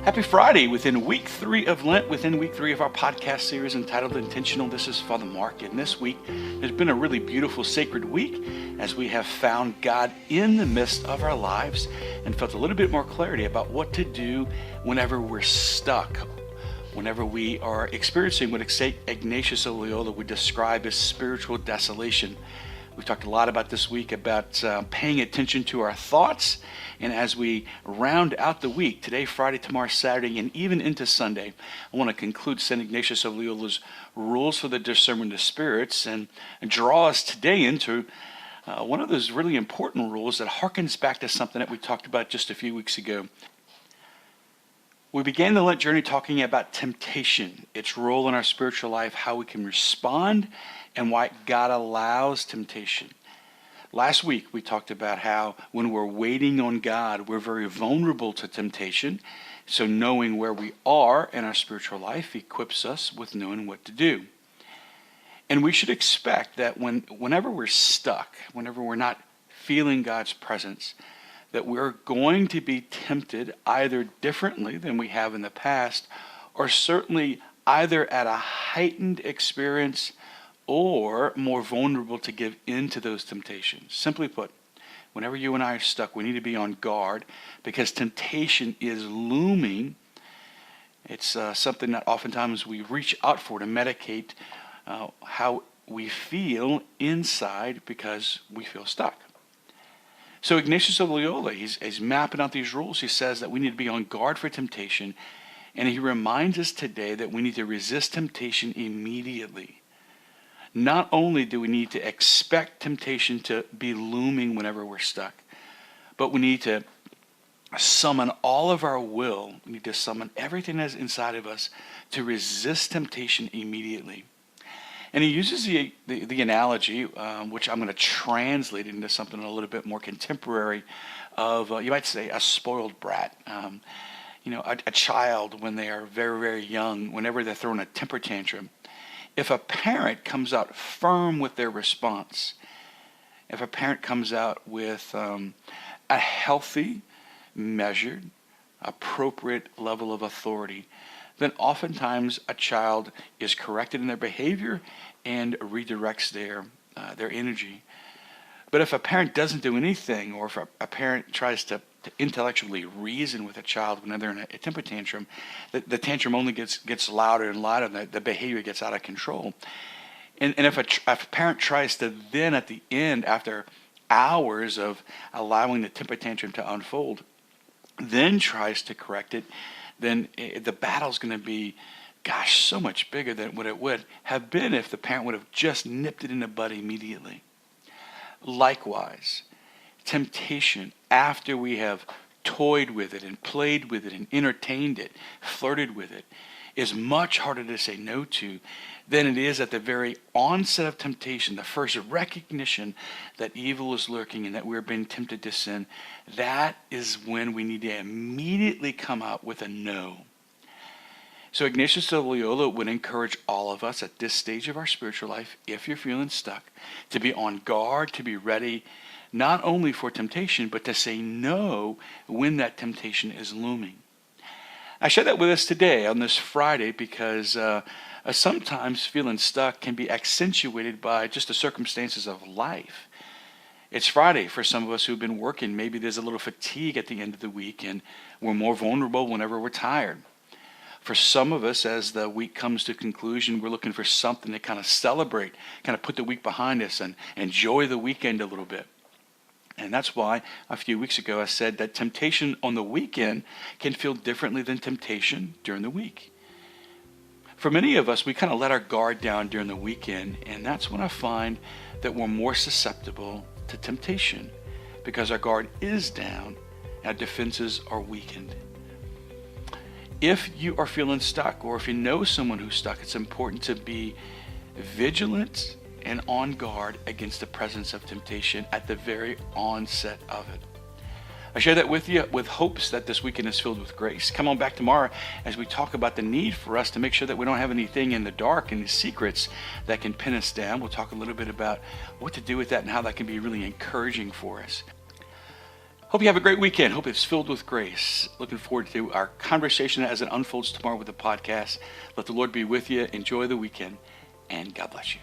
Happy Friday within week 3 of Lent, within week 3 of our podcast series entitled Intentional. This is Father Mark, and this week has been a really beautiful sacred week as we have found God in the midst of our lives and felt a little bit more clarity about what to do whenever we're stuck, whenever we are experiencing what St. Ignatius of Loyola would describe as spiritual desolation. We've talked a lot about this week about paying attention to our thoughts. And as we round out the week, today, Friday, tomorrow, Saturday, and even into Sunday, I want to conclude St. Ignatius of Loyola's rules for the discernment of spirits and draw us today into one of those really important rules that harkens back to something that we talked about just a few weeks ago. We began the Lent journey talking about temptation, its role in our spiritual life, how we can respond, and why God allows temptation. Last week, we talked about how when we're waiting on God, we're very vulnerable to temptation. So knowing where we are in our spiritual life equips us with knowing what to do. And we should expect that whenever we're stuck, whenever we're not feeling God's presence, that we're going to be tempted either differently than we have in the past, or certainly either at a heightened experience or more vulnerable to give in to those temptations. Simply put, whenever you and I are stuck, we need to be on guard because temptation is looming. It's something that oftentimes we reach out for to medicate how we feel inside because we feel stuck. So Ignatius of Loyola, he's mapping out these rules. He says that we need to be on guard for temptation, and he reminds us today that we need to resist temptation immediately. Not only do we need to expect temptation to be looming whenever we're stuck, but we need to summon all of our will. We need to summon everything that's inside of us to resist temptation immediately. And he uses the analogy, which I'm going to translate into something a little bit more contemporary, of, you might say, a spoiled brat. A child, when they are very, very young, whenever they're throwing a temper tantrum, if a parent comes out firm with their response, if a parent comes out with a healthy, measured, appropriate level of authority, then oftentimes a child is corrected in their behavior and redirects their energy. But if a parent doesn't do anything, or if a parent tries to intellectually reason with a child when they're in a temper tantrum, the tantrum only gets louder and louder, and the behavior gets out of control. And if a parent tries to then at the end, after hours of allowing the temper tantrum to unfold, then tries to correct it, then the battle's going to be, so much bigger than what it would have been if the parent would have just nipped it in the bud immediately. Likewise, temptation, after we have toyed with it and played with it and entertained it, flirted with it, is much harder to say no to than it is at the very onset of temptation, the first recognition that evil is lurking and that we're being tempted to sin. That is when we need to immediately come out with a no. So Ignatius of Loyola would encourage all of us at this stage of our spiritual life, if you're feeling stuck, to be on guard, to be ready, not only for temptation, but to say no when that temptation is looming. I share that with us today on this Friday because sometimes feeling stuck can be accentuated by just the circumstances of life. It's Friday for some of us who've been working. Maybe there's a little fatigue at the end of the week, and we're more vulnerable whenever we're tired. For some of us, as the week comes to conclusion, we're looking for something to kind of celebrate, kind of put the week behind us and enjoy the weekend a little bit. And that's why a few weeks ago I said that temptation on the weekend can feel differently than temptation during the week. For many of us, we kind of let our guard down during the weekend, and that's when I find that we're more susceptible to temptation because our guard is down, our defenses are weakened. If you are feeling stuck, or if you know someone who's stuck, it's important to be vigilant and on guard against the presence of temptation at the very onset of it. I share that with you with hopes that this weekend is filled with grace. Come on back tomorrow as we talk about the need for us to make sure that we don't have anything in the dark, any secrets that can pin us down. We'll talk a little bit about what to do with that and how that can be really encouraging for us. Hope you have a great weekend. Hope it's filled with grace. Looking forward to our conversation as it unfolds tomorrow with the podcast. Let the Lord be with you. Enjoy the weekend, and God bless you.